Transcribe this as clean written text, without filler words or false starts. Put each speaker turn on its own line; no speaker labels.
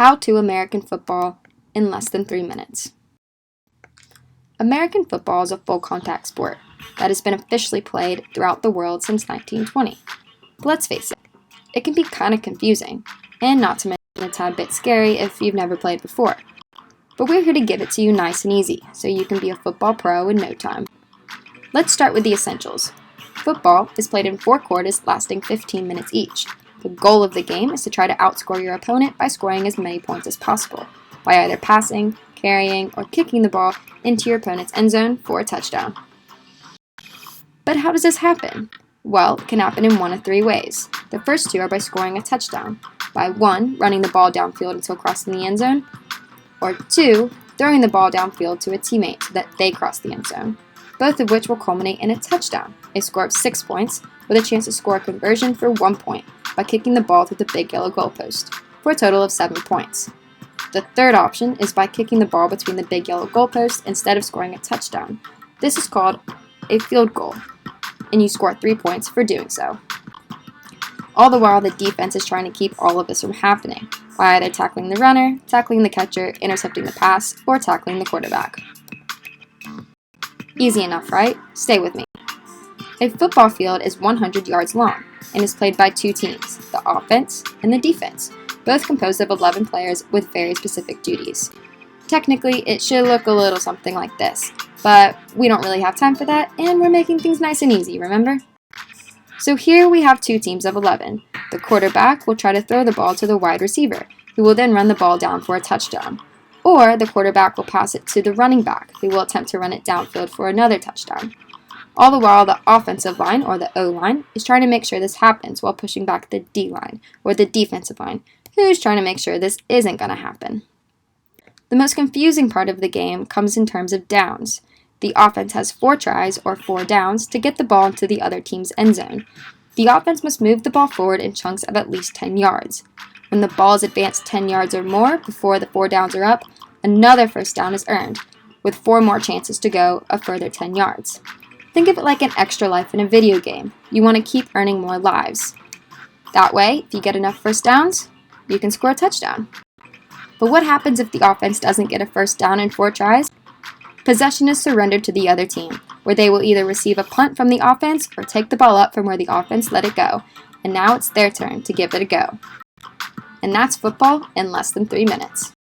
How to American Football in Less Than 3 Minutes. American football is a full contact sport that has been officially played throughout the world since 1920. But let's face it, it can be kind of confusing, and not to mention a tad bit scary if you've never played before. But we're here to give it to you nice and easy, so you can be a football pro in no time. Let's start with the essentials. Football is played in 4 quarters lasting 15 minutes each. The goal of the game is to try to outscore your opponent by scoring as many points as possible, by either passing, carrying, or kicking the ball into your opponent's end zone for a touchdown. But how does this happen? Well, it can happen in one of 3 ways. The first 2 are by scoring a touchdown, by 1, running the ball downfield until crossing the end zone, or 2, throwing the ball downfield to a teammate so that they cross the end zone, both of which will culminate in a touchdown, a score of 6 points, with a chance to score a conversion for 1 point by kicking the ball through the big yellow goalpost, for a total of 7 points. The third option is by kicking the ball between the big yellow goalpost instead of scoring a touchdown. This is called a field goal, and you score 3 points for doing so. All the while, the defense is trying to keep all of this from happening, by either tackling the runner, tackling the catcher, intercepting the pass, or tackling the quarterback. Easy enough, right? Stay with me. A football field is 100 yards long and is played by 2 teams, the offense and the defense, both composed of 11 players with very specific duties. Technically, it should look a little something like this, but we don't really have time for that, and we're making things nice and easy, remember? So here we have 2 teams of 11. The quarterback will try to throw the ball to the wide receiver, who will then run the ball down for a touchdown. Or the quarterback will pass it to the running back, who will attempt to run it downfield for another touchdown. All the while, the offensive line, or the O-line, is trying to make sure this happens while pushing back the D-line, or the defensive line, who's trying to make sure this isn't going to happen. The most confusing part of the game comes in terms of downs. The offense has 4 tries, or 4 downs, to get the ball into the other team's end zone. The offense must move the ball forward in chunks of at least 10 yards. When the ball is advanced 10 yards or more before the 4 downs are up, another first down is earned, with 4 more chances to go a further 10 yards. Think of it like an extra life in a video game. You want to keep earning more lives. That way, if you get enough first downs, you can score a touchdown. But what happens if the offense doesn't get a first down in 4 tries? Possession is surrendered to the other team, where they will either receive a punt from the offense or take the ball up from where the offense let it go, and now it's their turn to give it a go. And that's football in less than 3 minutes.